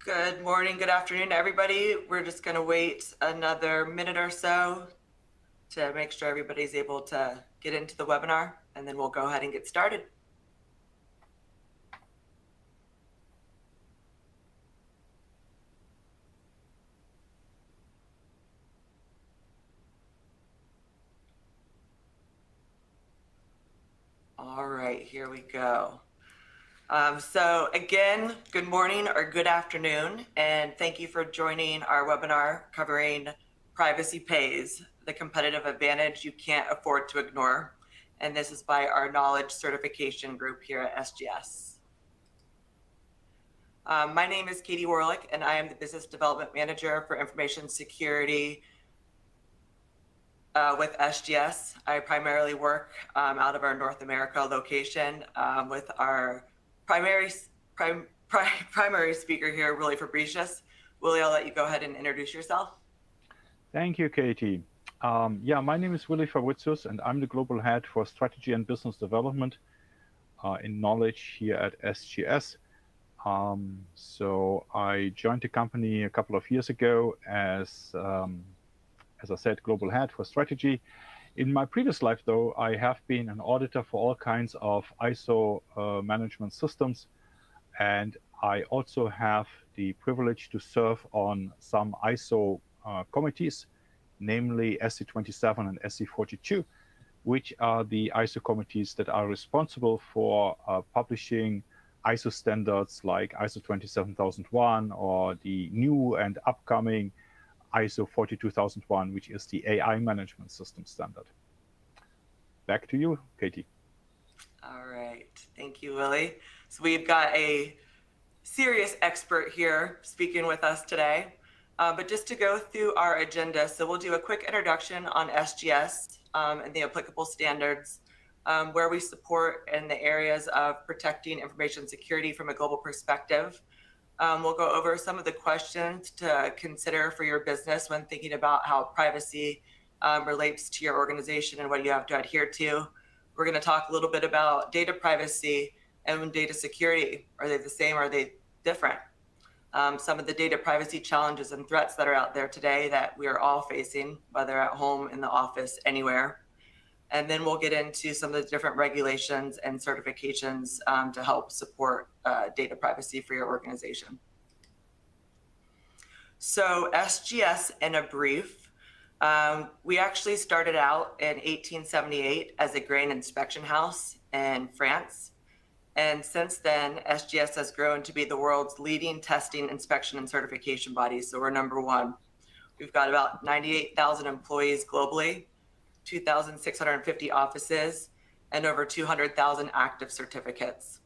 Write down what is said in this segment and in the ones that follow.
Good morning, good afternoon, everybody. We're just going to wait another minute or so to make sure everybody's able to get into the webinar, and then we'll go ahead and get started. All right, here we go. So again, good morning or good afternoon, and thank you for joining our webinar covering Privacy Pays, the competitive advantage you can't afford to ignore. And this is by our Knowledge Certification group here at SGS. My name is Katie Warlick, and I am the Business Development Manager for Information Security with SGS. I primarily work out of our North America location with our primary speaker here, Willy Fabritius. Willy, I'll let you go ahead and introduce yourself. Thank you, Katie. My name is Willy Fabritius, and I'm the Global Head for Strategy and Business Development in Knowledge here at SGS. So I joined the company a couple of years ago as I said, Global Head for Strategy. In my previous life, though, I have been an auditor for all kinds of ISO management systems, and I also have the privilege to serve on some ISO committees, namely SC27 and SC42, which are the ISO committees that are responsible for publishing ISO standards like ISO 27001 or the new and upcoming ISO 42001, which is the AI management system standard. Back to you, Katie. All right, thank you, Willy. So we've got a serious expert here speaking with us today. But just to go through our agenda, so we'll do a quick introduction on SGS and the applicable standards, where we support in the areas of protecting information security from a global perspective. We'll go over some of the questions to consider for your business when thinking about how privacy relates to your organization and what you have to adhere to. We're going to talk a little bit about data privacy and data security. Are they the same? Are they different? Some of the data privacy challenges and threats that are out there today that we are all facing, whether at home, in the office, anywhere. And then we'll get into some of the different regulations and certifications to help support data privacy for your organization. So SGS in a brief, we actually started out in 1878 as a grain inspection house in France. And since then, SGS has grown to be the world's leading testing, inspection, and certification body. So we're number one. We've got about 98,000 employees globally, 2,650 offices, and over 200,000 active certificates.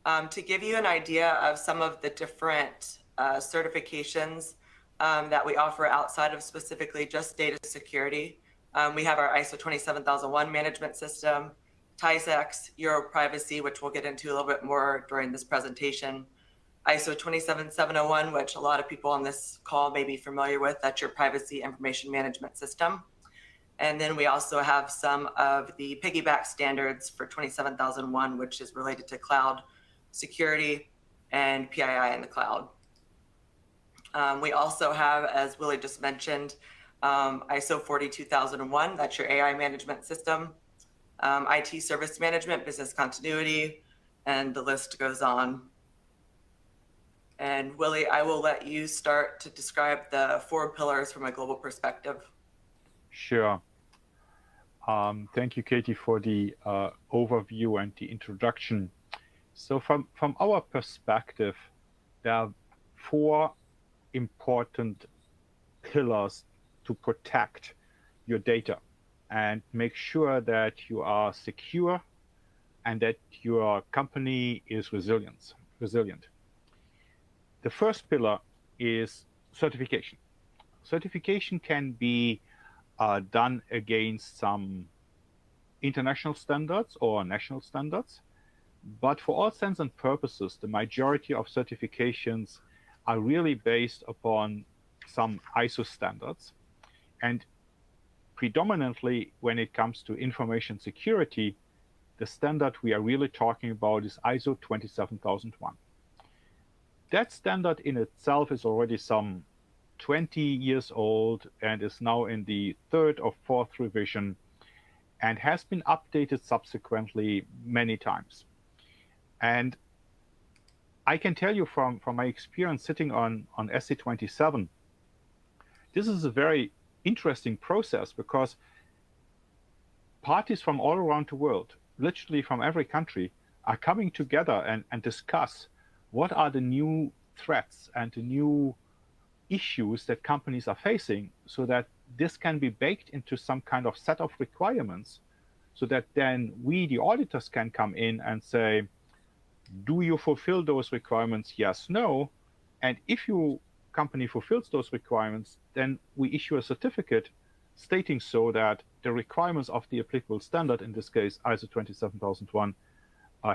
To give you an idea of some of the different certifications that we offer outside of specifically just data security, we have our ISO 27001 management system, TISAX, Europrivacy, which we'll get into a little bit more during this presentation, ISO 27701, which a lot of people on this call may be familiar with. That's your privacy information management system. And then we also have some of the piggyback standards for 27001, which is related to cloud security and PII in the cloud. We also have, as Willy just mentioned, ISO 42001, that's your AI management system, IT service management, business continuity, and the list goes on. And Willy, I will let you start to describe the 4 pillars from a global perspective. Sure. Thank you, Katie, for the overview and the introduction. So from our perspective, there are 4 important pillars to protect your data and make sure that you are secure and that your company is resilient. The first pillar is certification. Certification can be done against some international standards or national standards, but for all intents and purposes, the majority of certifications are really based upon some ISO standards. And predominantly, when it comes to information security, the standard we are really talking about is ISO 27001. that standard in itself is already some 20 years old and is now in the third or fourth revision and has been updated subsequently many times. And I can tell you from my experience sitting on SC27, this is a very interesting process because parties from all around the world, literally from every country, are coming together and discuss what are the new threats and the new issues that companies are facing, so that this can be baked into some kind of set of requirements, so that then we, the auditors, can come in and say, do you fulfill those requirements? Yes, no. And if your company fulfills those requirements, then we issue a certificate stating so that the requirements of the applicable standard, in this case ISO 27001,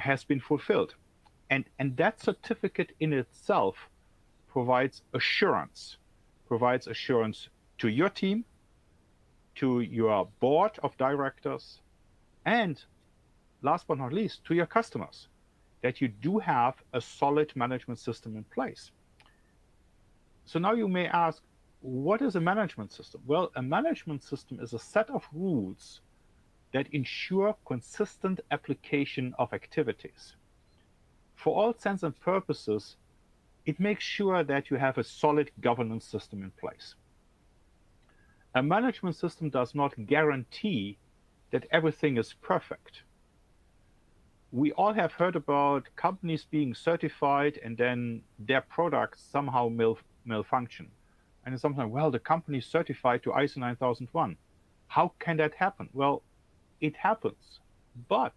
has been fulfilled. And that certificate in itself provides assurance to your team, to your board of directors, and last but not least, to your customers, that you do have a solid management system in place. So now you may ask, what is a management system? Well, a management system is a set of rules that ensure consistent application of activities. For all intents and purposes, it makes sure that you have a solid governance system in place. A management system does not guarantee that everything is perfect. We all have heard about companies being certified and then their products somehow malfunction. And it's something like, well, the company is certified to ISO 9001. How can that happen? Well, it happens, but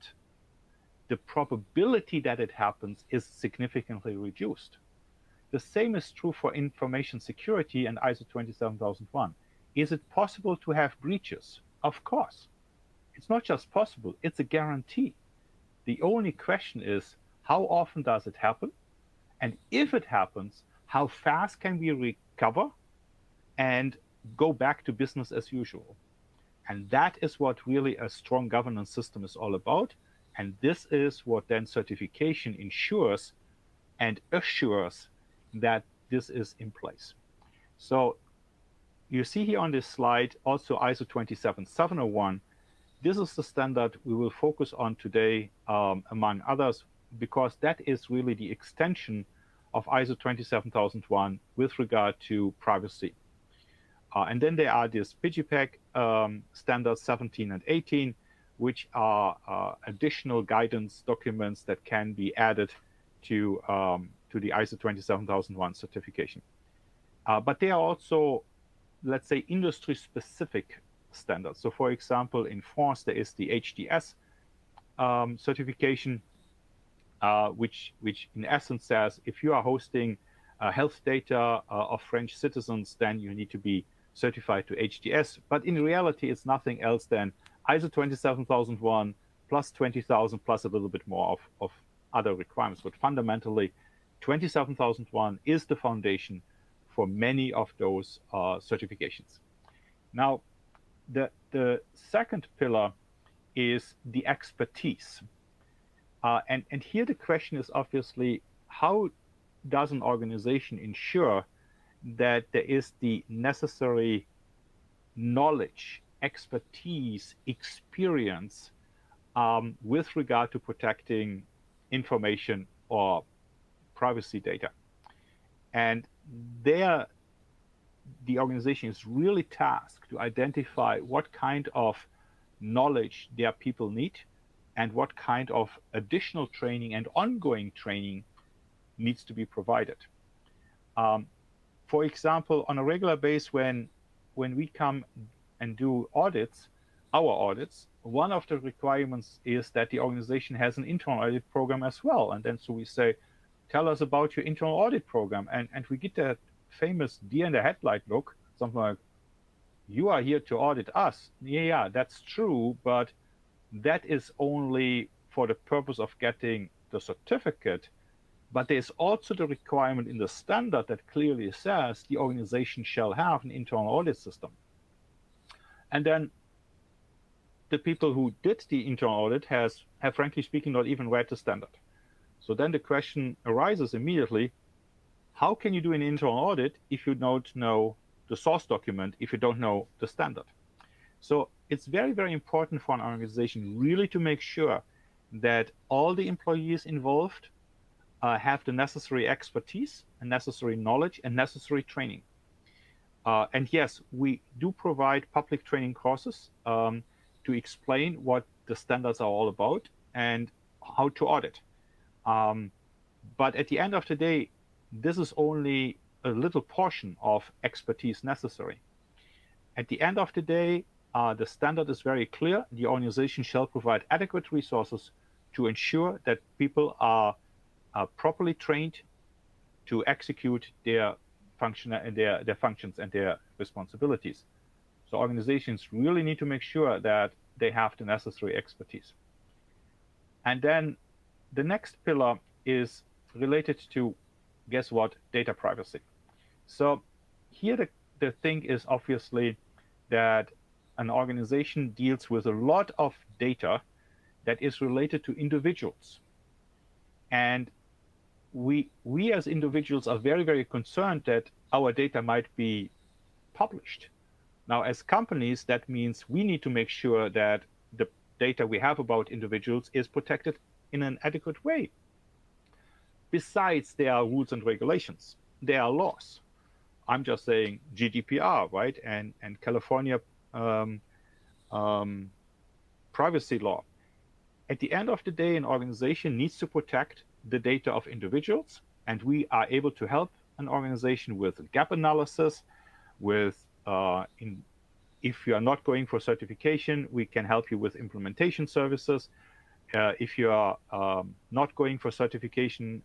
the probability that it happens is significantly reduced. The same is true for information security and ISO 27001. Is it possible to have breaches? Of course. It's not just possible, it's a guarantee. The only question is, how often does it happen? And if it happens, how fast can we recover and go back to business as usual? And that is what really a strong governance system is all about. And this is what then certification ensures and assures that this is in place. So you see here on this slide also ISO 27701. This is the standard we will focus on today, among others, because that is really the extension of ISO 27001 with regard to privacy. And then there are these PGPAC standards 17 and 18, which are additional guidance documents that can be added to the ISO 27001 certification. But they are also, let's say, industry-specific standards. So, for example, in France, there is the HDS certification, which in essence says if you are hosting health data of French citizens, then you need to be certified to HDS. But in reality, it's nothing else than ISO 27001 plus 20,000 plus a little bit more of other requirements. But fundamentally, 27001 is the foundation for many of those certifications. Now, the second pillar is the expertise. And here the question is obviously, how does an organization ensure that there is the necessary knowledge, expertise, experience with regard to protecting information or privacy data? And there, the organization is really tasked to identify what kind of knowledge their people need and what kind of additional training and ongoing training needs to be provided. For example, on a regular basis, when we come and do audits, our audits, one of the requirements is that the organization has an internal audit program as well. And then so we say, tell us about your internal audit program. And we get that famous deer in the headlight look, something like, you are here to audit us. Yeah, that's true, but that is only for the purpose of getting the certificate. But there's also the requirement in the standard that clearly says the organization shall have an internal audit system. And then the people who did the internal audit have frankly speaking, not even read the standard. So then the question arises immediately, how can you do an internal audit if you don't know the source document, if you don't know the standard? So it's very, very important for an organization really to make sure that all the employees involved have the necessary expertise and necessary knowledge and necessary training. And yes, we do provide public training courses to explain what the standards are all about and how to audit. But at the end of the day, this is only a little portion of expertise necessary. At the end of the day, the standard is very clear. The organization shall provide adequate resources to ensure that people are properly trained to execute their functions and their responsibilities. So organizations really need to make sure that they have the necessary expertise. And then the next pillar is related to, guess what, data privacy. So here the thing is obviously that an organization deals with a lot of data that is related to individuals. And we as individuals are very, very concerned that our data might be published. Now, as companies, that means we need to make sure that the data we have about individuals is protected in an adequate way. Besides, there are rules and regulations. There are laws. I'm just saying GDPR, right? And California privacy law. At the end of the day, an organization needs to protect the data of individuals, and we are able to help an organization with gap analysis, with if you are not going for certification, we can help you with implementation services. If you are not going for certification,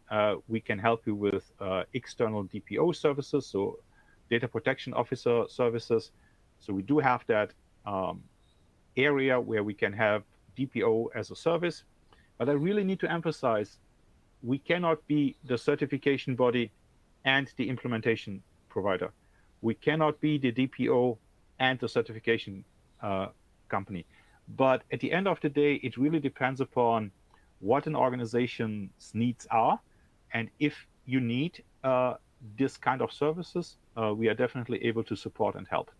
we can help you with external DPO services, so data protection officer services. So we do have that area where we can have DPO as a service. But I really need to emphasize, we cannot be the certification body and the implementation provider. We cannot be the DPO and the certification company. But at the end of the day, it really depends upon what an organization's needs are. And if you need this kind of services, we are definitely able to support and help.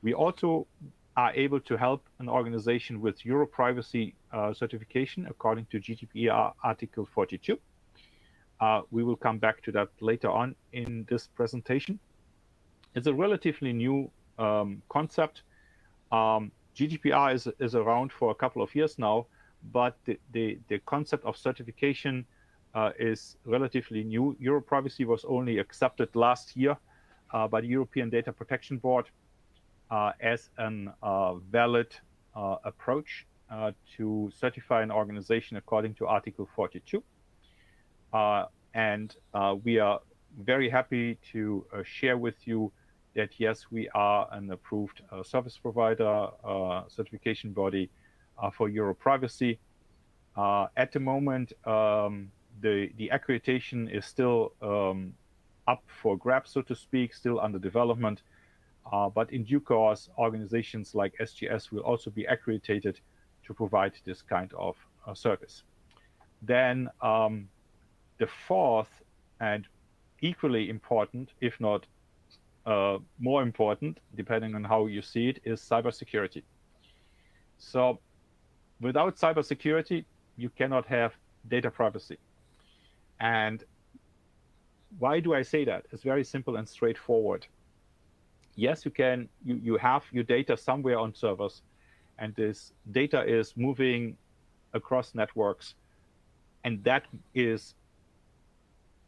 We also are able to help an organization with Europrivacy certification according to GDPR Article 42. We will come back to that later on in this presentation. It's a relatively new concept. GDPR is around for a couple of years now, but the concept of certification is relatively new. Europrivacy was only accepted last year by the European Data Protection Board as a valid approach to certify an organization according to Article 42. And we are very happy to share with you that, yes, we are an approved service provider certification body for Europrivacy. At the moment, the accreditation is still up for grabs, so to speak, still under development. But in due course, organizations like SGS will also be accredited to provide this kind of service. Then the fourth and equally important, if not more important, depending on how you see it, is cybersecurity. So without cybersecurity, you cannot have data privacy. And why do I say that? It's very simple and straightforward. Yes, you have your data somewhere on servers, and this data is moving across networks, and that is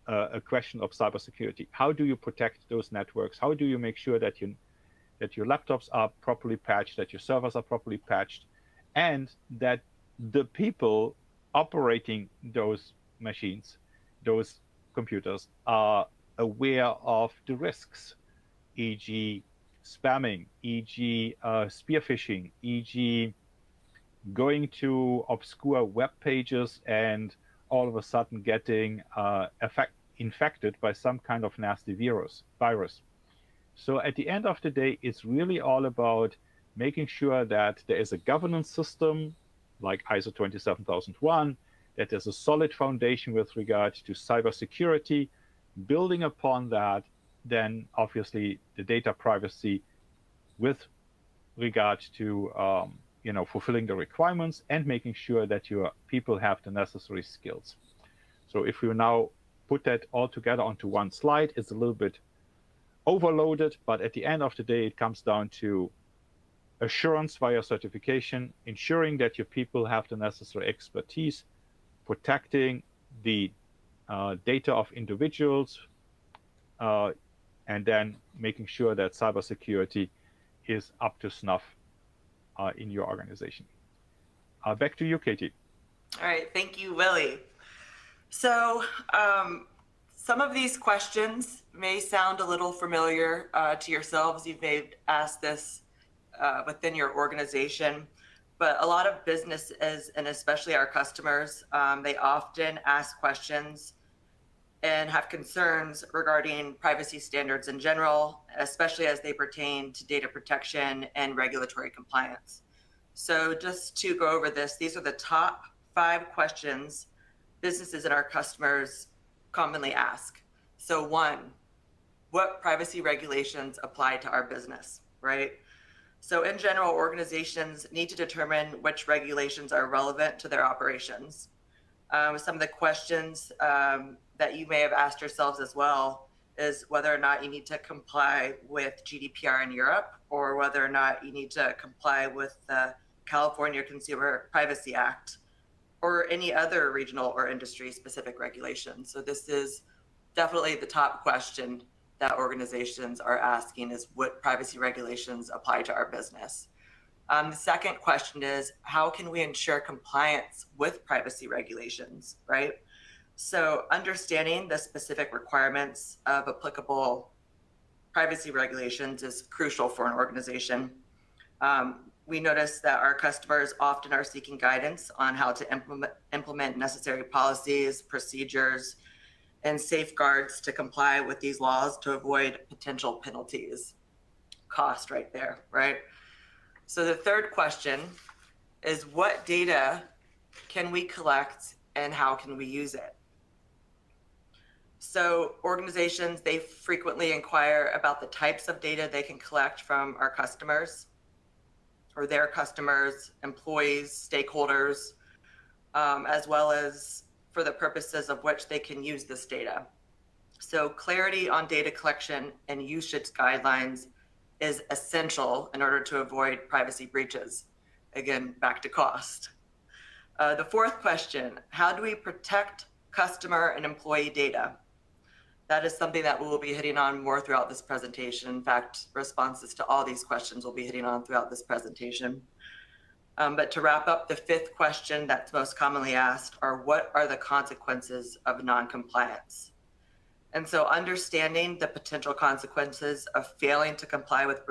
a question of cybersecurity. How do you protect those networks? How do you make sure that your laptops are properly patched, that your servers are properly patched, and that the people operating those machines, those computers, are aware of the risks, e.g. spamming, e.g. spear phishing, e.g. going to obscure web pages and all of a sudden getting infected by some kind of nasty virus. So at the end of the day, it's really all about making sure that there is a governance system like ISO 27001, that there's a solid foundation with regard to cybersecurity, Building upon that, then obviously the data privacy with regard to fulfilling the requirements and making sure that your people have the necessary skills. So if you now put that all together onto one slide, it's a little bit overloaded, but at the end of the day, it comes down to assurance via certification, ensuring that your people have the necessary expertise, protecting the data of individuals, and then making sure that cybersecurity is up to snuff in your organization. Back to you, Katie. All right, thank you, Willy. So some of these questions may sound a little familiar to yourselves. You may have asked this within your organization, but a lot of businesses, and especially our customers, they often ask questions and have concerns regarding privacy standards in general, especially as they pertain to data protection and regulatory compliance. So just to go over this, these are the top 5 questions businesses and our customers commonly ask. So 1, what privacy regulations apply to our business, right? So in general, organizations need to determine which regulations are relevant to their operations. Some of the questions that you may have asked yourselves as well is whether or not you need to comply with GDPR in Europe, or whether or not you need to comply with the California Consumer Privacy Act, or any other regional or industry specific regulations. So this is definitely the top question that organizations are asking, is what privacy regulations apply to our business. The second question is, how can we ensure compliance with privacy regulations, right? So understanding the specific requirements of applicable privacy regulations is crucial for an organization. We notice that our customers often are seeking guidance on how to implement necessary policies, procedures, and safeguards to comply with these laws to avoid potential penalties. Cost right there, right? So the third question is, what data can we collect and how can we use it? So organizations, they frequently inquire about the types of data they can collect from our customers or their customers, employees, stakeholders, as well as for the purposes of which they can use this data. So clarity on data collection and usage guidelines is essential in order to avoid privacy breaches. Again, back to cost. The fourth question, how do we protect customer and employee data? That is something that we will be hitting on more throughout this presentation. In fact, responses to all these questions we'll be hitting on throughout this presentation. But to wrap up, the fifth question that's most commonly asked are, what are the consequences of non-compliance? And so understanding the potential consequences of failing to comply with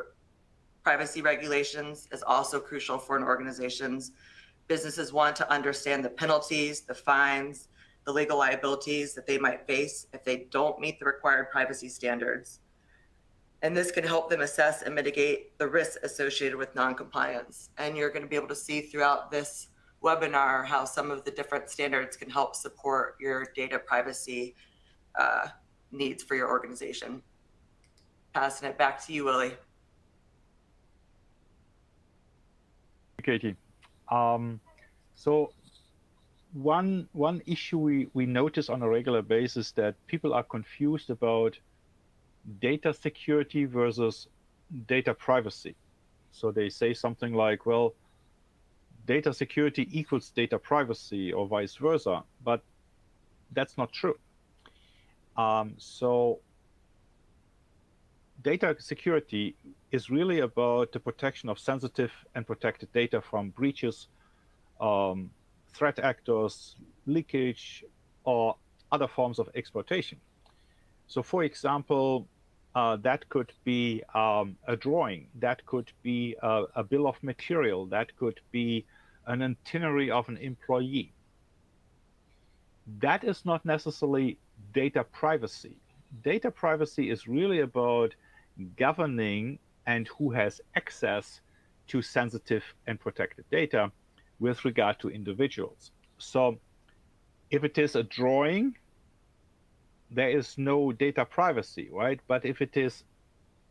privacy regulations is also crucial for an organization's. Businesses want to understand the penalties, the fines, the legal liabilities that they might face if they don't meet the required privacy standards. And this can help them assess and mitigate the risks associated with non-compliance. And you're going to be able to see throughout this webinar how some of the different standards can help support your data privacy needs for your organization. Passing it back to you, Willy. Katie. So one issue we notice on a regular basis that people are confused about data security versus data privacy. So they say something like, well, data security equals data privacy or vice versa, but that's not true. So data security is really about the protection of sensitive and protected data from breaches, threat actors, leakage, or other forms of exploitation. So for example, that could be a drawing, that could be a bill of material, that could be an itinerary of an employee. That is not necessarily data privacy. Data privacy is really about governing and who has access to sensitive and protected data with regard to individuals. So if it is a drawing, there is no data privacy, right? But if it is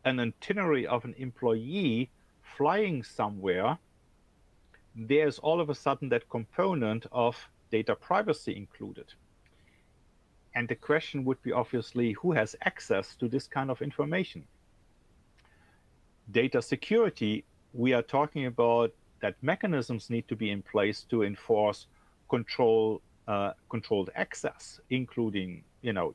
an itinerary of an employee flying somewhere, there's all of a sudden that component of data privacy included. And the question would be obviously who has access to this kind of information? Data security, we are talking about that mechanisms need to be in place to enforce controlled access, including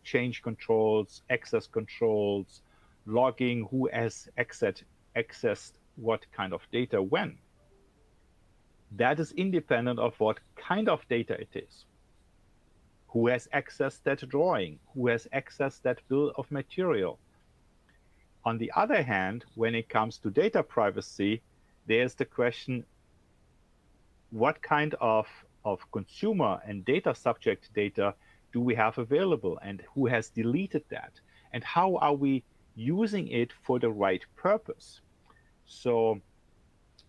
change controls, access controls, logging, who has accessed what kind of data when. That is independent of what kind of data it is. Who has accessed that drawing? Who has accessed that bill of material? On the other hand, when it comes to data privacy, there's the question, what kind of consumer and data subject data do we have available, and who has deleted that? And how are we using it for the right purpose? So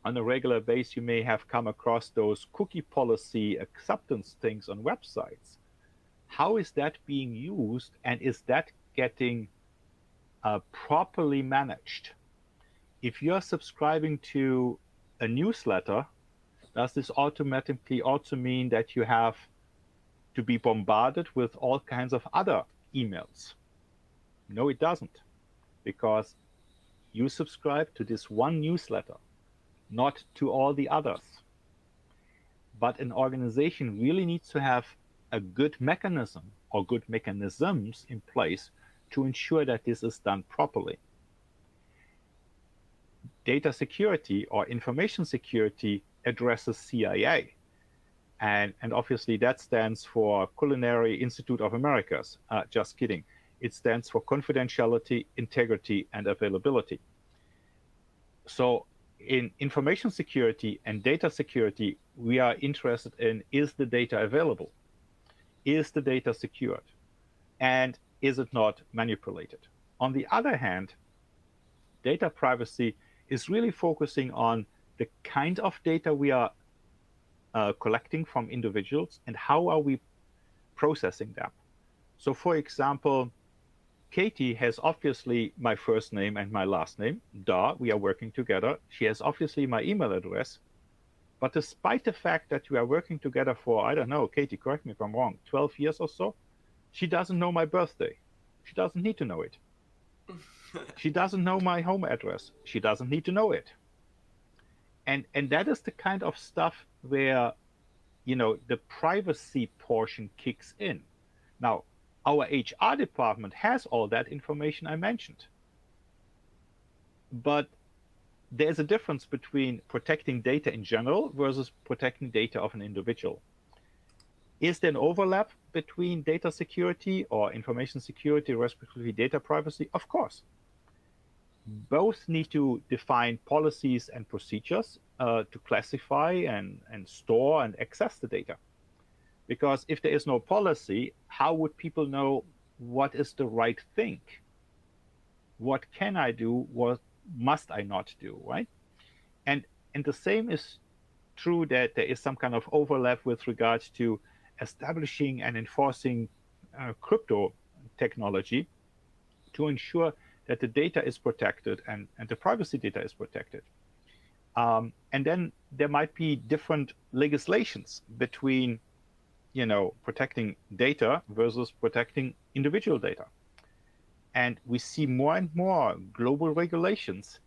on a regular basis, you may have come across those cookie policy acceptance things on websites. How is that being used, and is that getting properly managed? If you're subscribing to a newsletter, does this automatically also mean that you have to be bombarded with all kinds of other emails? No, it doesn't, because you subscribe to this one newsletter, not to all the others. But an organization really needs to have a good mechanism or good mechanisms in place to ensure that this is done properly. Data security or information security addresses CIA. And obviously that stands for Culinary Institute of Americas. Just kidding. It stands for confidentiality, integrity, and availability. So in information security and data security, we are interested in, is the data available? Is the data secured? And is it not manipulated? On the other hand, data privacy is really focusing on the kind of data we are collecting from individuals and how are we processing them. So for example, Katie has obviously my first name and my last name. Duh, we are working together. She has obviously my email address. But despite the fact that we are working together for, I don't know, Katie, correct me if I'm wrong, 12 years or so, she doesn't know my birthday. She doesn't need to know it. She doesn't know my home address. She doesn't need to know it. And that is the kind of stuff where, the privacy portion kicks in. Now, our HR department has all that information I mentioned. But there's a difference between protecting data in general versus protecting data of an individual. Is there an overlap between data security or information security, respectively data privacy? Of course. Both need to define policies and procedures to classify and store and access the data. Because if there is no policy, how would people know what is the right thing? What can I do? What must I not do, right? And the same is true that there is some kind of overlap with regards to establishing and enforcing crypto technology to ensure that the data is protected and the privacy data is protected. And then there might be different legislations between, protecting data versus protecting individual data. And we see more and more global regulations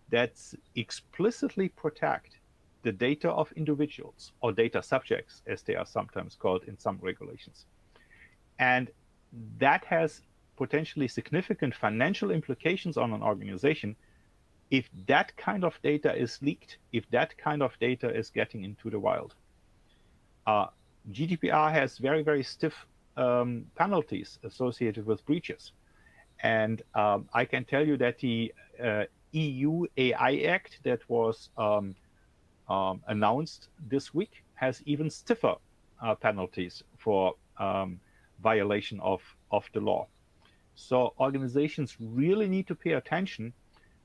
that explicitly protect the data of individuals or data subjects, as they are sometimes called in some regulations. And that has potentially significant financial implications on an organization if that kind of data is leaked, if that kind of data is getting into the wild. GDPR has very, very stiff penalties associated with breaches. And I can tell you that the EU AI Act that was announced this week has even stiffer penalties for violation of the law. So organizations really need to pay attention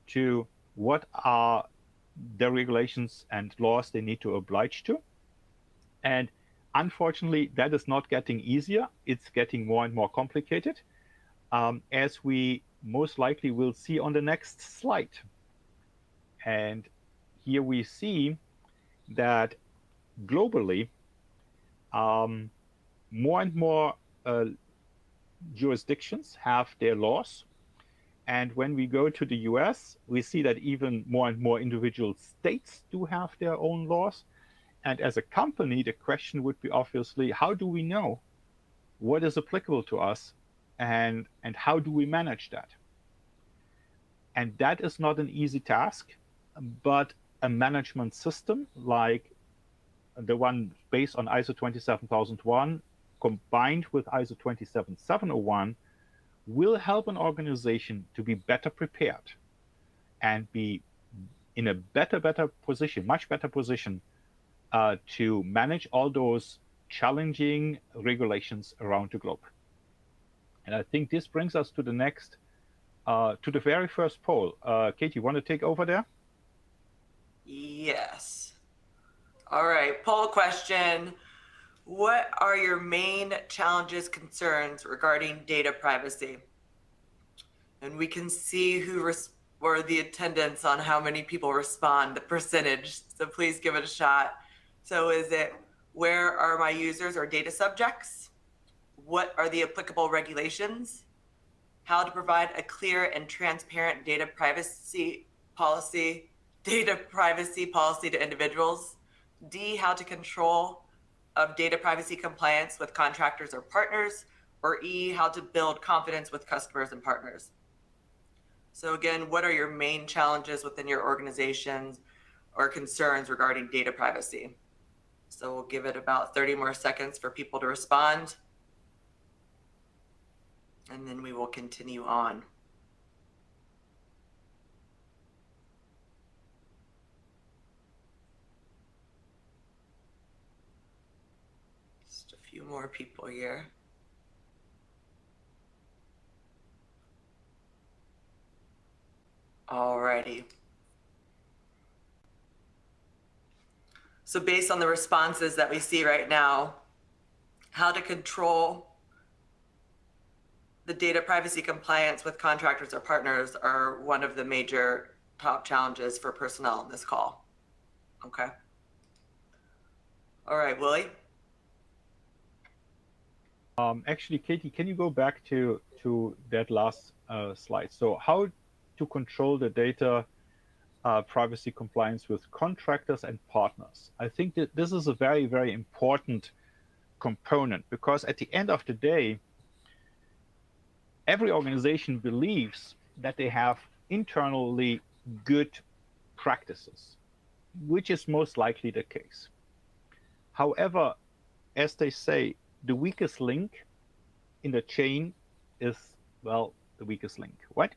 to what are the regulations and laws they need to oblige to. And unfortunately, that is not getting easier. It's getting more and more complicated. as we most likely will see on the next slide. And here we see that globally, more and more jurisdictions have their laws. And when we go to the US, we see that even more and more individual states do have their own laws. And as a company, the question would be obviously, how do we know what is applicable to us and how do we manage that? And that is not an easy task, but a management system like the one based on ISO 27001 combined with ISO 27701 will help an organization to be better prepared and be in a better position, much better position to manage all those challenging regulations around the globe. And I think this brings us to the next, to the very first poll. Katie, you want to take over there? Yes. All right, poll question. What are your main challenges, concerns regarding data privacy? And we can see or the attendance on how many people respond, the percentage. So please give it a shot. So is it, where are my users or data subjects? What are the applicable regulations? How to provide a clear and transparent data privacy policy to individuals. D, how to control of data privacy compliance with contractors or partners, or E, how to build confidence with customers and partners. So again, what are your main challenges within your organizations or concerns regarding data privacy? So we'll give it about 30 more seconds for people to respond, and then we will continue on. Just a few more people here. Alrighty. So based on the responses that we see right now, how to control the data privacy compliance with contractors or partners are one of the major top challenges for personnel in this call. Okay. All right, Willy. Actually, Katie, can you go back to that last slide? So how to control the data privacy compliance with contractors and partners. I think that this is a very, very important component, because at the end of the day, every organization believes that they have internally good practices, which is most likely the case. However, as they say, the weakest link in the chain is, well, the weakest link, right?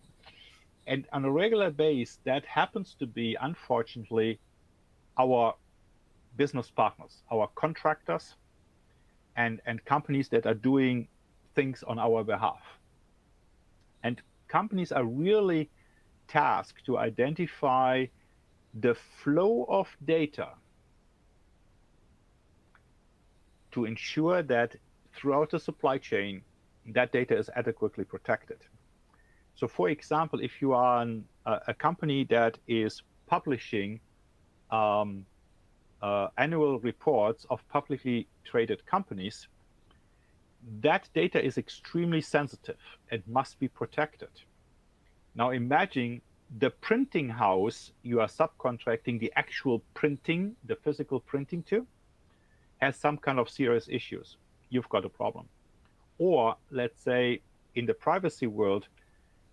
And on a regular basis, that happens to be, unfortunately, our business partners, our contractors, and companies that are doing things on our behalf. And companies are really tasked to identify the flow of data to ensure that throughout the supply chain, that data is adequately protected. So for example, if you are a company that is publishing annual reports of publicly traded companies, that data is extremely sensitive and must be protected. Now imagine the printing house you are subcontracting the actual printing, the physical printing to, has some kind of serious issues. You've got a problem. Or let's say in the privacy world,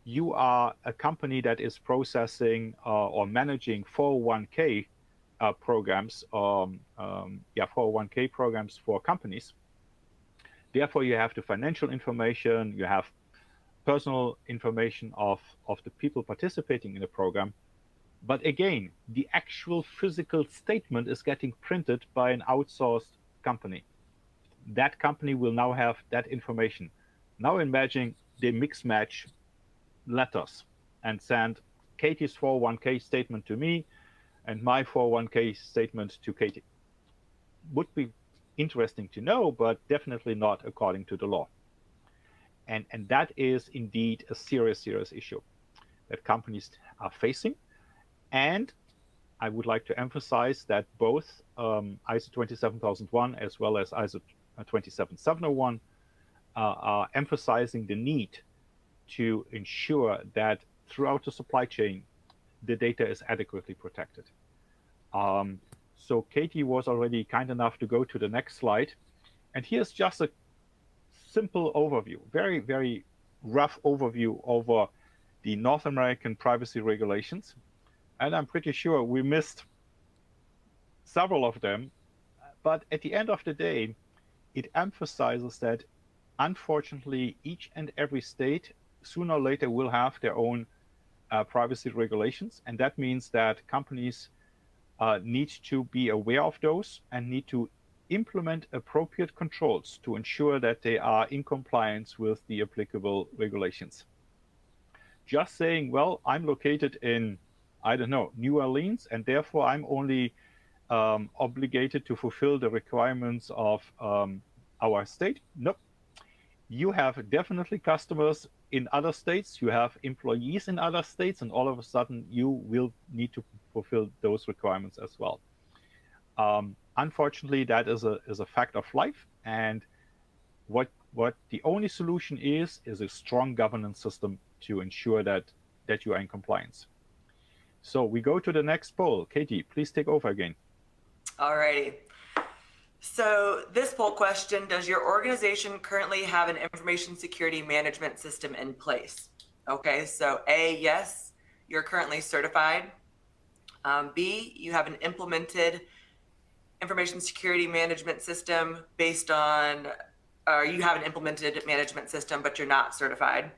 you are a company that is processing or managing 401k programs, 401k programs for companies. Therefore, you have the financial information, you have personal information of the people participating in the program. But again, the actual physical statement is getting printed by an outsourced company. That company will now have that information. Now imagine they mix match letters and send Katie's 401k statement to me and my 401k statement to Katie. Would be interesting to know, but definitely not according to the law. And that is indeed a serious issue that companies are facing. And I would like to emphasize that both ISO 27001 as well as ISO 27701 are emphasizing the need to ensure that throughout the supply chain, the data is adequately protected. So Katie was already kind enough to go to the next slide. And here's just a simple overview, very, very rough overview over the North American privacy regulations. And I'm pretty sure we missed several of them. But at the end of the day, it emphasizes that unfortunately, each and every state sooner or later will have their own privacy regulations. And that means that companies need to be aware of those and need to implement appropriate controls to ensure that they are in compliance with the applicable regulations. Just saying, well, I'm located in, I don't know, New Orleans, and therefore I'm only obligated to fulfill the requirements of our state. Nope. You have definitely customers in other states, you have employees in other states, and all of a sudden you will need to fulfill those requirements as well. Unfortunately, that is a fact of life, and what the only solution is a strong governance system to ensure that you are in compliance. So we go to the next poll. Katie, please take over again. All righty. So this poll question, does your organization currently have an information security management system in place? Okay, so A, yes, you're currently certified. B, you have an implemented information security management system based on, or you have an implemented management system, but you're not certified.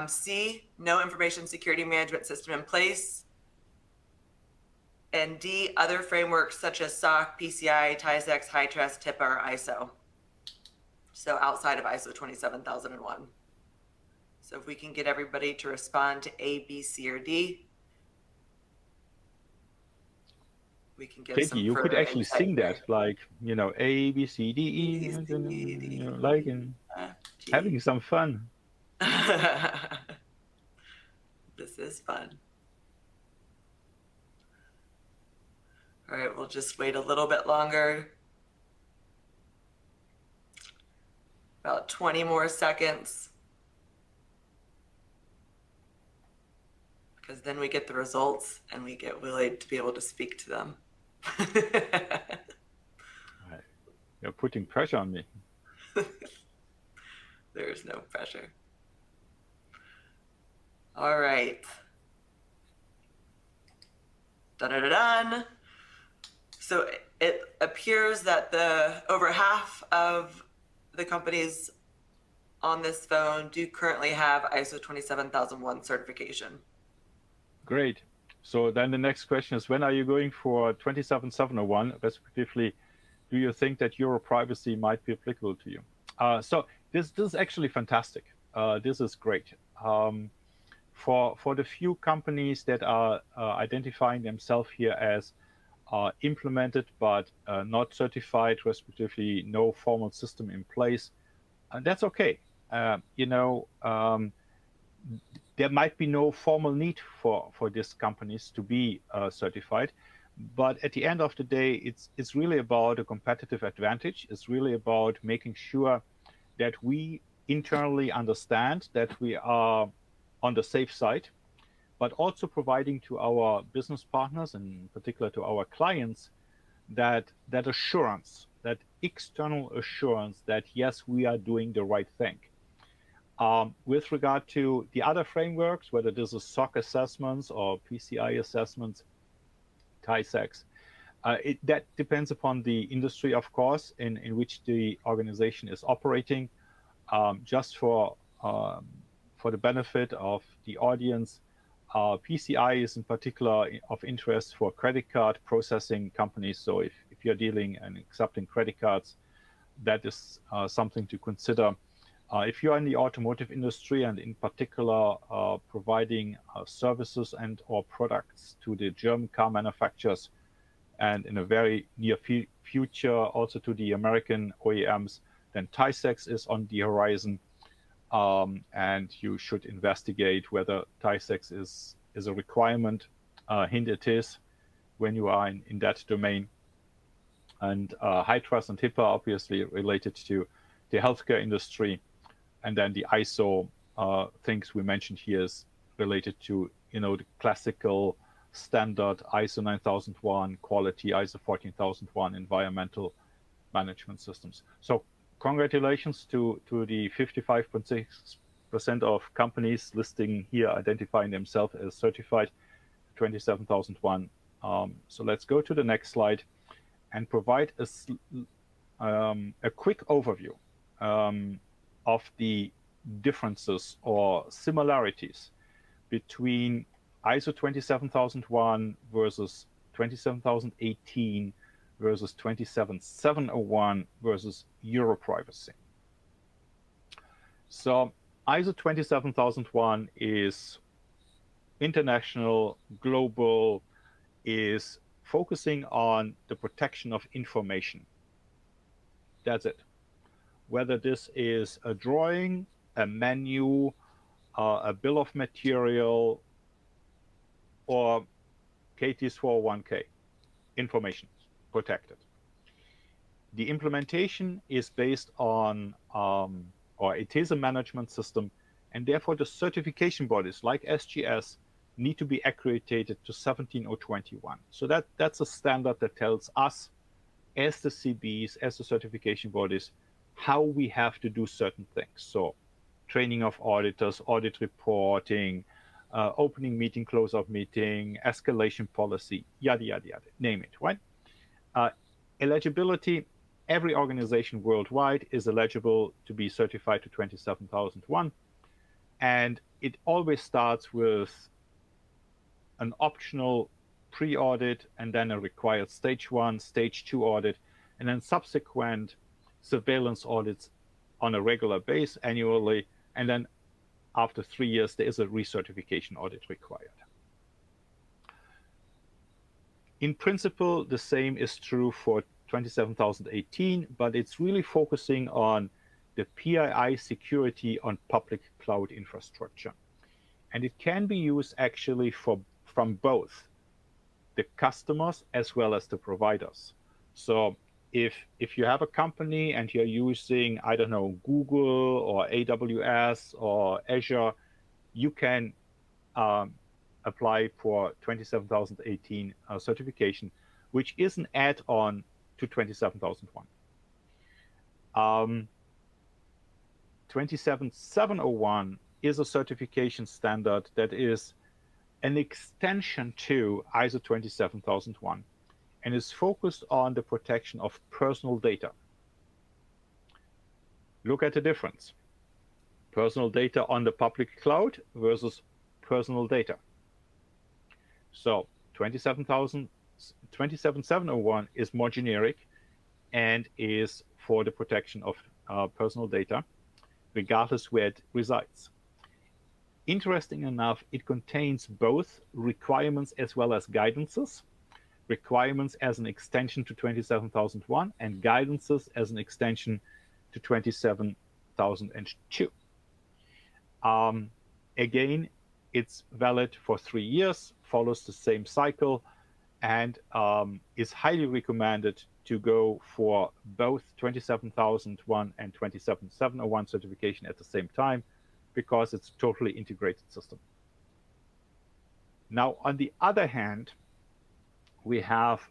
C, no information security management system in place. And D, other frameworks such as SOC, PCI, TISAX, HITRUST, HIPAA, or ISO. So outside of ISO 27001. So if we can get everybody to respond to A, B, C, or D, we can get Katie, you could actually sing that, like, you know, A, B, C, D, E, C, D, you know, like in having some fun. This is fun. All right, we'll just wait a little bit longer. About 20 more seconds. Because then we get the results and we get Willy to be able to speak to them. You're putting pressure on me. There is no pressure. All right. Dun-dun-dun-dun. So it appears that over half of the companies on this phone do currently have ISO 27001 certification. Great. So then the next question is, when are you going for 27701? Respectively, do you think that Europrivacy might be applicable to you? So this is actually fantastic. This is great. For the few companies that are identifying themselves here as implemented but not certified, respectively no formal system in place, that's okay. There might be no formal need for these companies to be certified, but at the end of the day, it's really about a competitive advantage. It's really about making sure that we internally understand that we are on the safe side, but also providing to our business partners, and in particular to our clients, that assurance, that external assurance that yes, we are doing the right thing. With regard to the other frameworks, whether this is SOC assessments or PCI assessments, TISAX, that depends upon the industry, of course, in which the organization is operating. Just for the benefit of the audience, PCI is in particular of interest for credit card processing companies. So if you're dealing and accepting credit cards, that is something to consider. If you're in the automotive industry and in particular providing services and or products to the German car manufacturers, and in a very near future also to the American OEMs, Then TISAX is on the horizon, and you should investigate whether TISAX is a requirement. Hint it is when you are in that domain. And HITRUST and HIPAA obviously related to the healthcare industry. And then the ISO things we mentioned here is related to, the classical standard ISO 9001 quality, ISO 14001 environmental management systems. So congratulations to the 55.6% of companies listing here identifying themselves as certified 27001. So let's go to the next slide and provide a quick overview of the differences or similarities between ISO 27001 versus 27018 versus 27701 versus Europrivacy. So ISO 27001 is international, global, is focusing on the protection of information. That's it. Whether this is a drawing, a menu, a bill of material, or KT's 401k, information protected. The implementation is based on, or it is a management system, and therefore the certification bodies like SGS need to be accredited to 17021. So that's a standard that tells us, as the CBs, as the certification bodies, how we have to do certain things. So training of auditors, audit reporting, opening meeting, close-out meeting, escalation policy, yada, yada, yada, name it, right? Eligibility, every organization worldwide is eligible to be certified to 27001. And it always starts with an optional pre-audit and then a required stage 1, stage 2 audit, and then subsequent surveillance audits on a regular base annually. And then after 3 years, there is a recertification audit required. In principle, the same is true for 27018, but it's really focusing on the PII security on public cloud infrastructure. And it can be used actually from both the customers as well as the providers. So if you have a company and you're using, I don't know, Google or AWS or Azure, you can apply for 27018 certification, which is an add-on to 27001. 27701 is a certification standard that is an extension to ISO 27001 and is focused on the protection of personal data. Look at the difference. Personal data on the public cloud versus personal data. So 27701 is more generic and is for the protection of personal data, regardless where it resides. Interesting enough, it contains both requirements as well as guidances. Requirements as an extension to 27001 and guidances as an extension to 27002. Again, it's valid for 3 years, follows the same cycle, and is highly recommended to go for both 27001 and 27701 certification at the same time, because it's a totally integrated system. Now, on the other hand, we have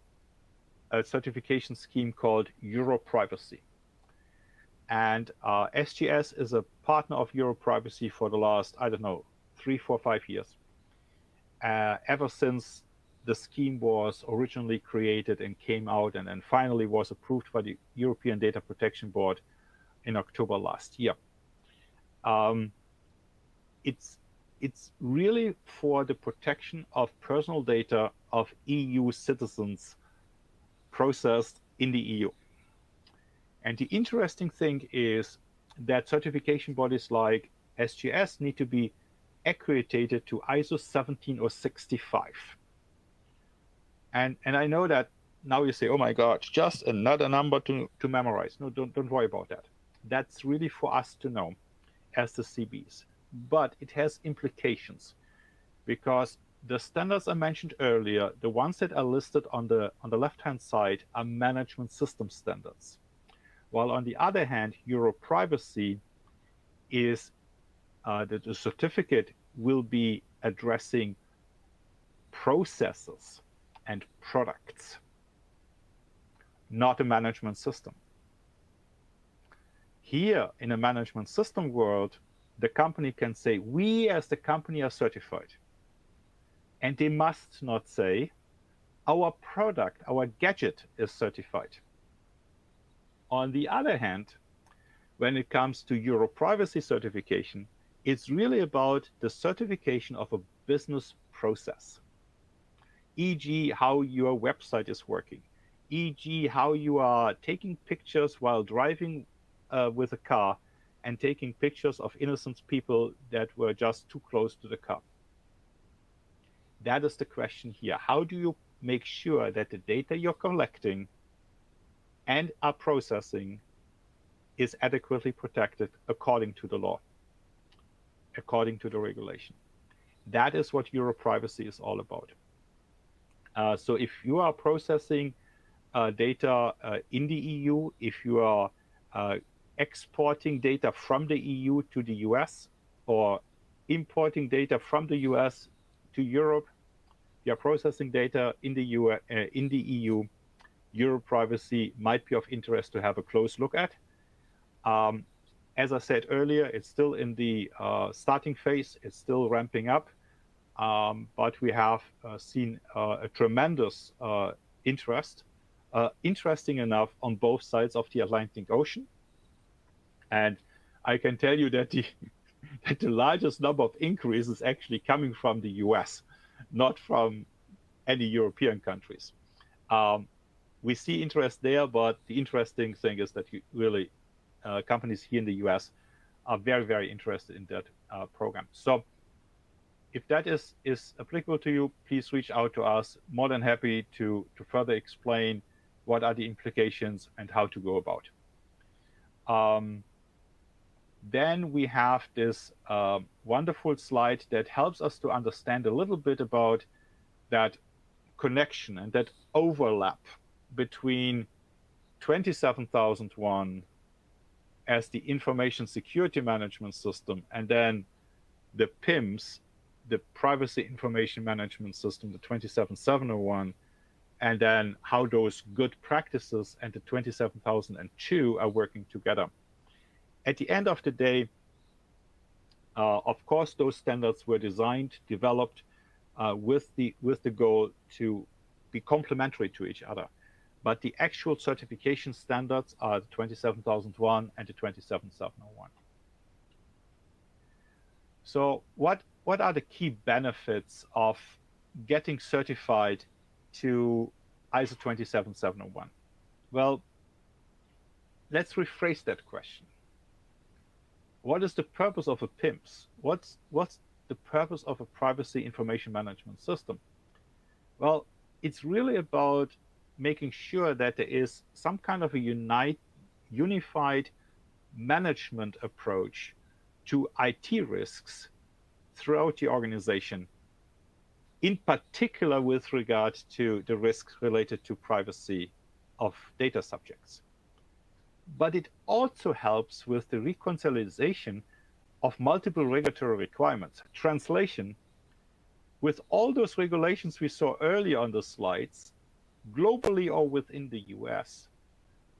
a certification scheme called Europrivacy. And SGS is a partner of Europrivacy for the last, 3, 4, 5 years. Ever since the scheme was originally created and came out and then finally was approved by the European Data Protection Board in October last year. It's really for the protection of personal data of EU citizens processed in the EU. And the interesting thing is that certification bodies like SGS need to be accredited to ISO 17065. And I know that now you say, oh my God, just another number to memorize. No, don't worry about that. That's really for us to know as the CBs. But it has implications because the standards I mentioned earlier, the ones that are listed on the left-hand side, are management system standards. While on the other hand, Europrivacy is the certificate will be addressing processes and products, not a management system. Here in a management system world, the company can say, we as the company are certified. And they must not say, our product, our gadget is certified. On the other hand, when it comes to Europrivacy certification, it's really about the certification of a business process, e.g. how your website is working, e.g. how you are taking pictures while driving with a car and taking pictures of innocent people that were just too close to the car. That is the question here. How do you make sure that the data you're collecting and are processing is adequately protected according to the law, according to the regulation? That is what Europrivacy is all about. So if you are processing data in the EU, if you are exporting data from the EU to the US, or importing data from the US to Europe, you are processing data in the EU, Europrivacy might be of interest to have a close look at. As I said earlier, it's still in the starting phase. It's still ramping up, but we have seen a tremendous interest, interesting enough, on both sides of the Atlantic Ocean. And I can tell you that that the largest number of inquiries is actually coming from the US, not from any European countries. We see interest there, but the interesting thing is that really companies here in the US are very, very interested in that program. So if that is applicable to you, please reach out to us. More than happy to further explain what are the implications and how to go about. Then we have this wonderful slide that helps us to understand a little bit about that connection and that overlap between 27001 as the information security management system, and then the PIMS, the privacy information management system, the 27701, and then how those good practices and the 27002 are working together. At the end of the day, of course, those standards were designed, developed with the goal to be complementary to each other. But the actual certification standards are the 27001 and the 27701. So what are the key benefits of getting certified to ISO 27701? Well, let's rephrase that question. What is the purpose of a PIMS? What's the purpose of a privacy information management system? Well, it's really about making sure that there is some kind of a unified management approach to IT risks throughout the organization, in particular with regard to the risks related to privacy of data subjects. But it also helps with the reconciliation of multiple regulatory requirements. Translation, with all those regulations we saw earlier on the slides, globally or within the US,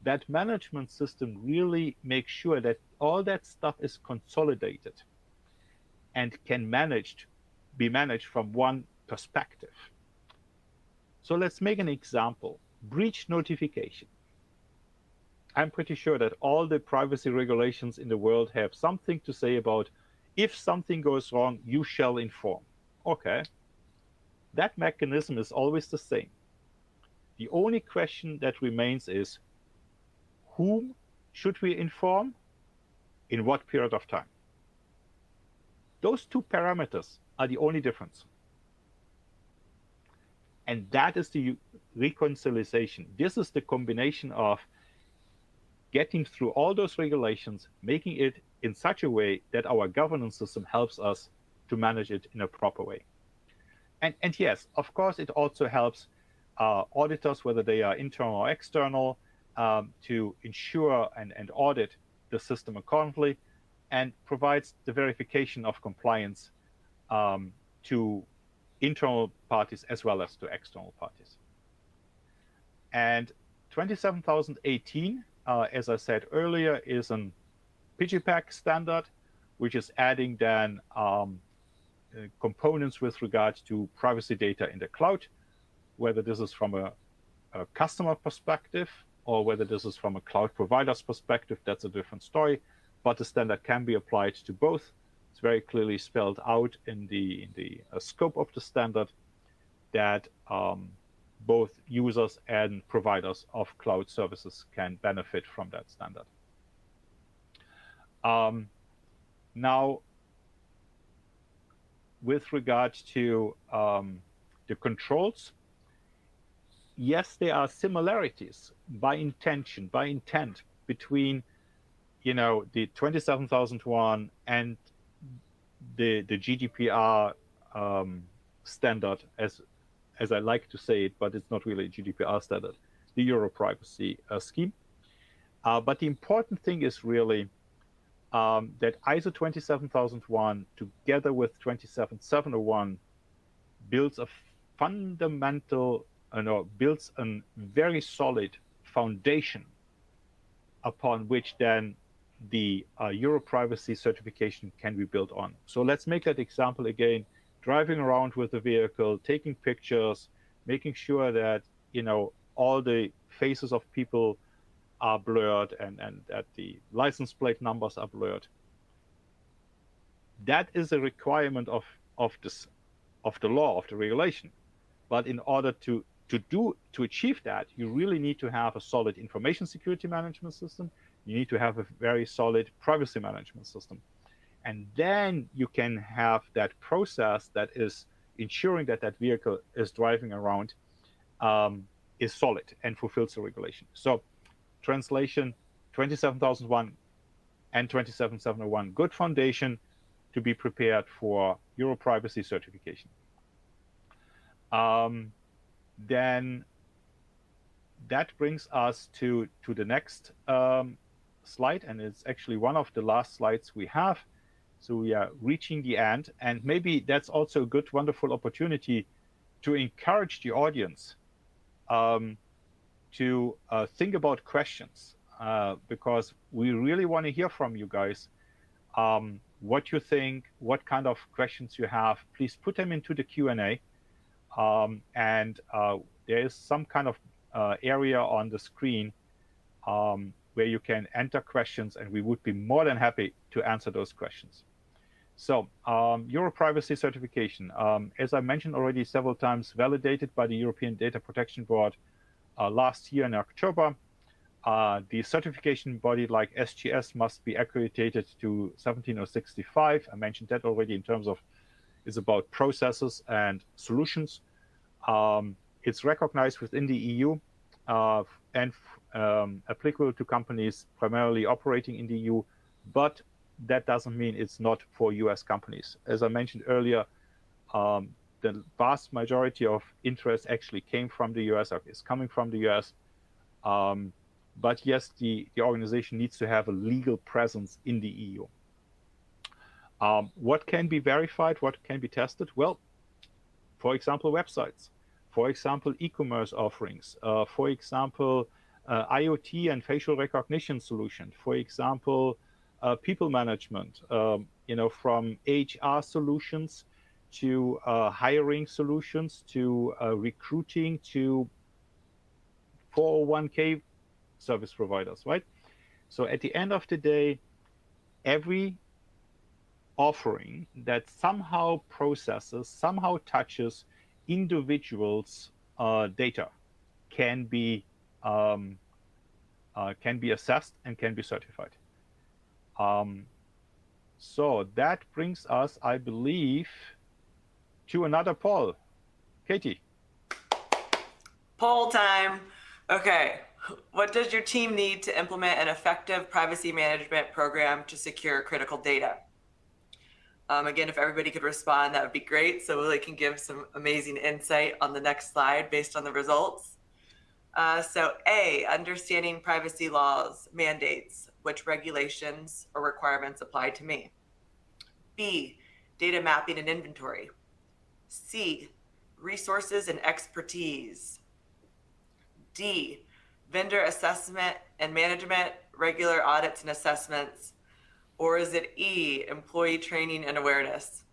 that management system really makes sure that all that stuff is consolidated and can be managed from one perspective. So let's make an example. Breach notification. I'm pretty sure that all the privacy regulations in the world have something to say about, if something goes wrong, you shall inform. Okay. That mechanism is always the same. The only question that remains is, whom should we inform? In what period of time? Those two parameters are the only difference. And that is the reconciliation. This is the combination of getting through all those regulations, making it in such a way that our governance system helps us to manage it in a proper way. And yes, of course, it also helps auditors, whether they are internal or external, to ensure and audit the system accordingly, and provides the verification of compliance to internal parties as well as to external parties. And 27018, as I said earlier, is an PGPAC standard, which is adding then components with regard to privacy data in the cloud, whether this is from a customer perspective or whether this is from a cloud provider's perspective, that's a different story. But the standard can be applied to both. It's very clearly spelled out in the scope of the standard that both users and providers of cloud services can benefit from that standard. Now, with regard to the controls, yes, there are similarities by intent between, the 27001 and the GDPR standard, as I like to say it, but it's not really a GDPR standard, the Europrivacy scheme. But the important thing is really that ISO 27001 together with 27701 builds a fundamental, builds a very solid foundation upon which then the Europrivacy certification can be built on. So let's make that example again, driving around with the vehicle, taking pictures, making sure that, all the faces of people are blurred and that the license plate numbers are blurred. That is a requirement of the law, of the regulation. But in order to achieve that, you really need to have a solid information security management system. You need to have a very solid privacy management system. And then you can have that process that is ensuring that that vehicle is driving around is solid and fulfills the regulation. So translation, 27001 and 27701, good foundation to be prepared for Europrivacy certification. Then that brings us to the next slide, and it's actually one of the last slides we have. So we are reaching the end, and maybe that's also a good, wonderful opportunity to encourage the audience to think about questions, because we really want to hear from you guys. What you think, what kind of questions you have, please put them into the Q&A. And there is some kind of area on the screen where you can enter questions, and we would be more than happy to answer those questions. So Europrivacy certification, as I mentioned already several times, validated by the European Data Protection Board last year in October. The certification body like SGS must be accredited to 17065. I mentioned that already in terms of it's about processes and solutions. It's recognized within the EU and applicable to companies primarily operating in the EU, but that doesn't mean it's not for US companies. As I mentioned earlier, the vast majority of interest actually came from the US, or is coming from the US. But yes, the organization needs to have a legal presence in the EU. What can be verified? What can be tested? Well, for example, websites, for example, e-commerce offerings, for example, IoT and facial recognition solution, for example, people management, from HR solutions to hiring solutions to recruiting to 401k service providers, right? So at the end of the day, every offering that somehow processes, somehow touches individuals' data can be assessed and can be certified. So that brings us, I believe, to another poll. Katie. Poll time. Okay. What does your team need to implement an effective privacy management program to secure critical data? Again, if everybody could respond, that would be great. So Willy can give some amazing insight on the next slide based on the results. So A, understanding privacy laws, mandates, which regulations or requirements apply to me. B, data mapping and inventory. C, resources and expertise. D, vendor assessment and management, regular audits and assessments. Or is it E, employee training and awareness?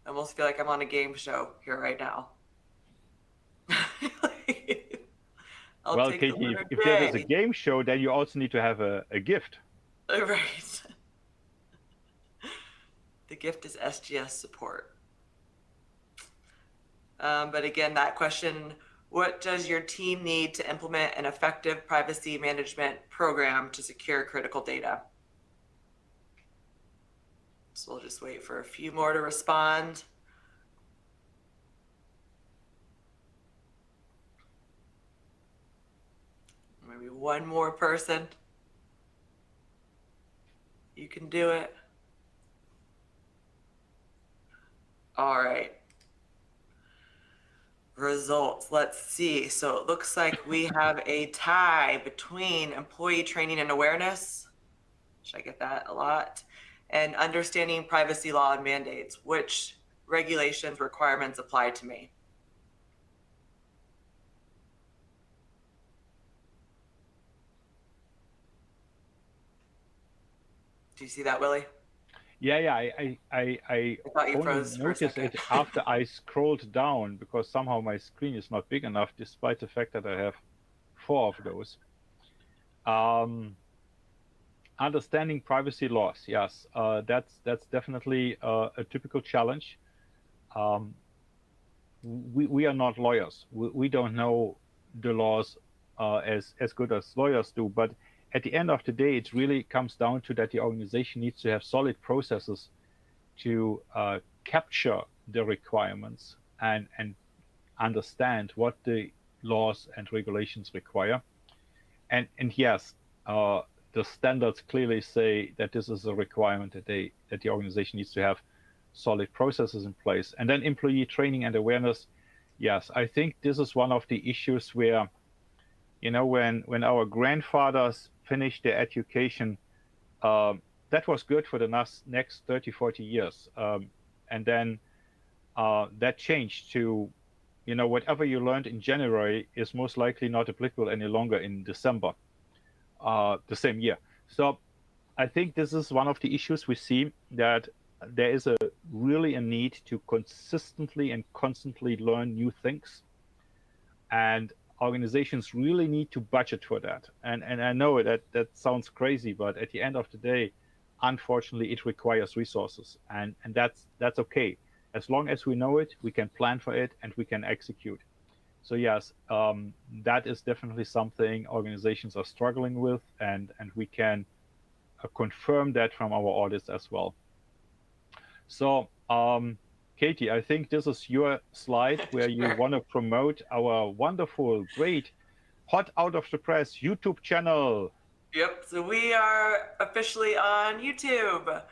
I almost feel like I'm on a game show here right now. Well, Katie, if that is a game show, then you also need to have a gift. Right. The gift is SGS support. But again, that question, what does your team need to implement an effective privacy management program to secure critical data? So we'll just wait for a few more to respond. Maybe one more person. You can do it. All right. Results. Let's see. So it looks like we have a tie between employee training and awareness. Should I get that a lot? And understanding privacy law and mandates, which regulations, requirements apply to me. Do you see that, Willy? Yeah. I thought you only froze for a noticed second. it after I scrolled down because somehow my screen is not big enough, despite the fact that I have 4 of those. Understanding privacy laws, yes, that's definitely a typical challenge. We are not lawyers. We don't know the laws as good as lawyers do, but at the end of the day, it really comes down to that the organization needs to have solid processes to capture the requirements and understand what the laws and regulations require. And yes, the standards clearly say that this is a requirement that the organization needs to have solid processes in place. And then employee training and awareness. Yes, I think this is one of the issues where, when our grandfathers finished their education, that was good for the next 30, 40 years. And then that changed to, whatever you learned in January is most likely not applicable any longer in December, the same year. So I think this is one of the issues we see, that there is really a need to consistently and constantly learn new things. And organizations really need to budget for that. And I know that sounds crazy, but at the end of the day, unfortunately, it requires resources. And that's okay. As long as we know it, we can plan for it and we can execute. So yes, that is definitely something organizations are struggling with, and we can confirm that from our audits as well. So Katie, I think this is your slide where you want to promote our wonderful, great, hot out of the press YouTube channel. Yep, so we are officially on YouTube.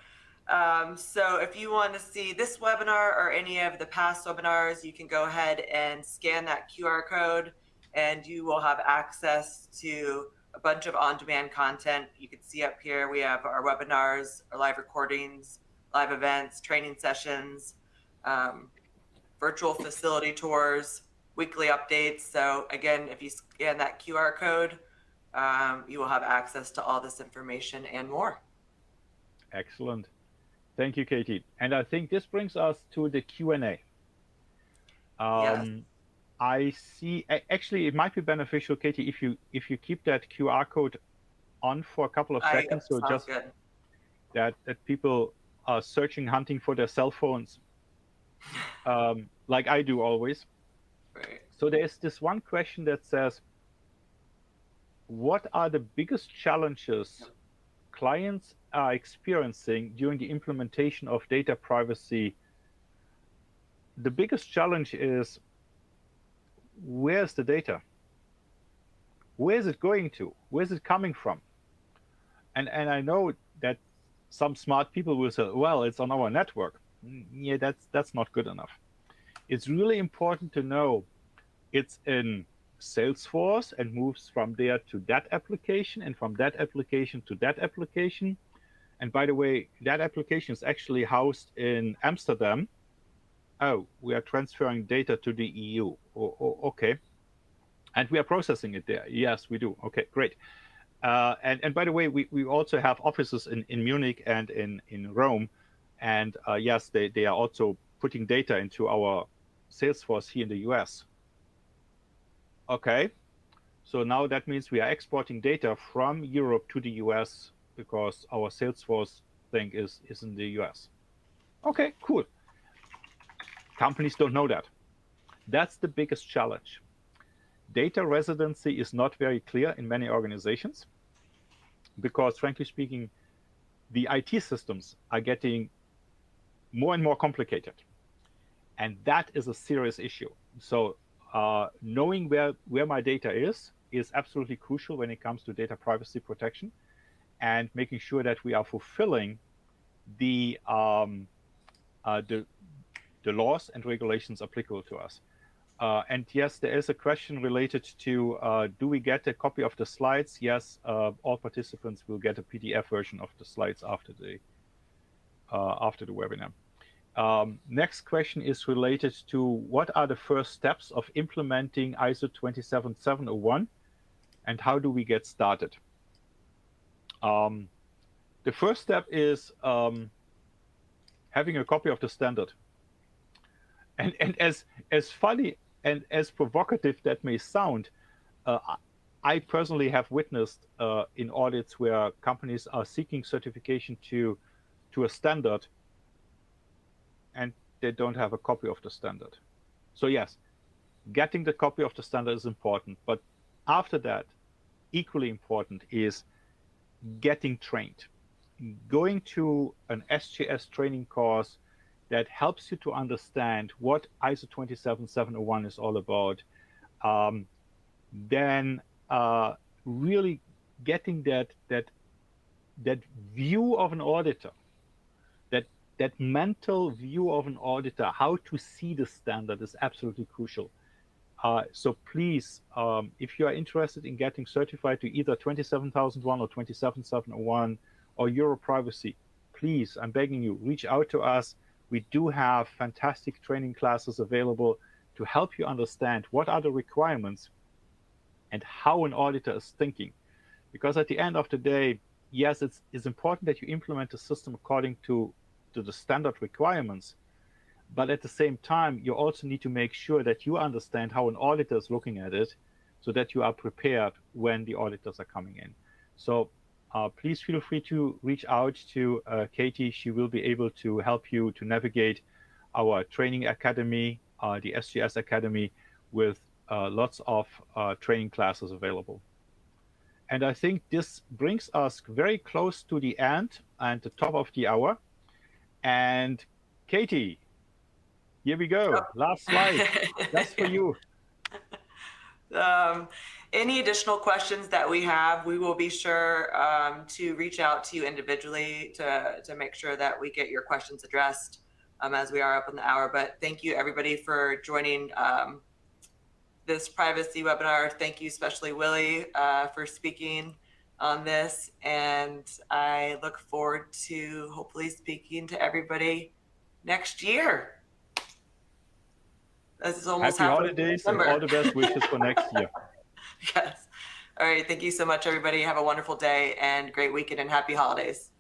So if you want to see this webinar or any of the past webinars, you can go ahead and scan that QR code and you will have access to a bunch of on-demand content. You can see up here, we have our webinars, our live recordings, live events, training sessions, virtual facility tours, weekly updates. So again, if you scan that QR code, you will have access to all this information and more. Excellent. Thank you, Katie. And I think this brings us to the Q&A. Yes. I see, actually, it might be beneficial, Katie, if you keep that QR code on for a couple of seconds, so just good. that people are searching, hunting for their cell phones, like I do always. Right. So there's this one question that says, what are the biggest challenges clients are experiencing during the implementation of data privacy? The biggest challenge is, where's the data? where is it going to? Where is it coming from? And I know that some smart people will say, well, it's on our network. Yeah, that's not good enough. It's really important to know it's in Salesforce and moves from there to that application, and from that application to that application. And by the way, that application is actually housed in Amsterdam. Oh, we are transferring data to the EU. Okay. And we are processing it there. Yes, we do. Okay, great. And by the way, we also have offices in Munich and in Rome. And yes, they are also putting data into our Salesforce here in the US. Okay, so now that means we are exporting data from Europe to the US because our Salesforce thing is in the US. Okay, cool. Companies don't know that. That's the biggest challenge. Data residency is not very clear in many organizations because, frankly speaking, the IT systems are getting more and more complicated. And that is a serious issue. So knowing where my data is absolutely crucial when it comes to data privacy protection, and making sure that we are fulfilling the laws and regulations applicable to us. And yes, there is a question related to do we get a copy of the slides? Yes, all participants will get a PDF version of the slides after the webinar. Next question is related to what are the first steps of implementing ISO 27701 and how do we get started? The first step is having a copy of the standard. And as funny and as provocative that may sound, I personally have witnessed in audits where companies are seeking certification to a standard and they don't have a copy of the standard. So yes, getting the copy of the standard is important, but after that, equally important is getting trained. Going to an SGS training course that helps you to understand what ISO 27701 is all about, then really getting that view of an auditor, that mental view of an auditor, how to see the standard is absolutely crucial. So please, if you are interested in getting certified to either 27001 or 27701 or Europrivacy, please, I'm begging you, reach out to us. We do have fantastic training classes available to help you understand what are the requirements and how an auditor is thinking. Because at the end of the day, yes, it's important that you implement the system according to the standard requirements, but at the same time, you also need to make sure that you understand how an auditor is looking at it so that you are prepared when the auditors are coming in. So please feel free to reach out to Katie. She will be able to help you to navigate our training academy, the SGS Academy, with lots of training classes available. And I think this brings us very close to the end and the top of the hour. And Katie, here we go. Last slide. That's for you. Any additional questions that we have, we will be sure to reach out to you individually to make sure that we get your questions addressed as we are up in the hour. But thank you, everybody, for joining this privacy webinar. Thank you, especially Willy, for speaking on this. And I look forward to hopefully speaking to everybody next year. This is almost Happy holidays and all the best wishes for next year. Yes. All right. Thank you so much, everybody. Have a wonderful day and great weekend and happy holidays.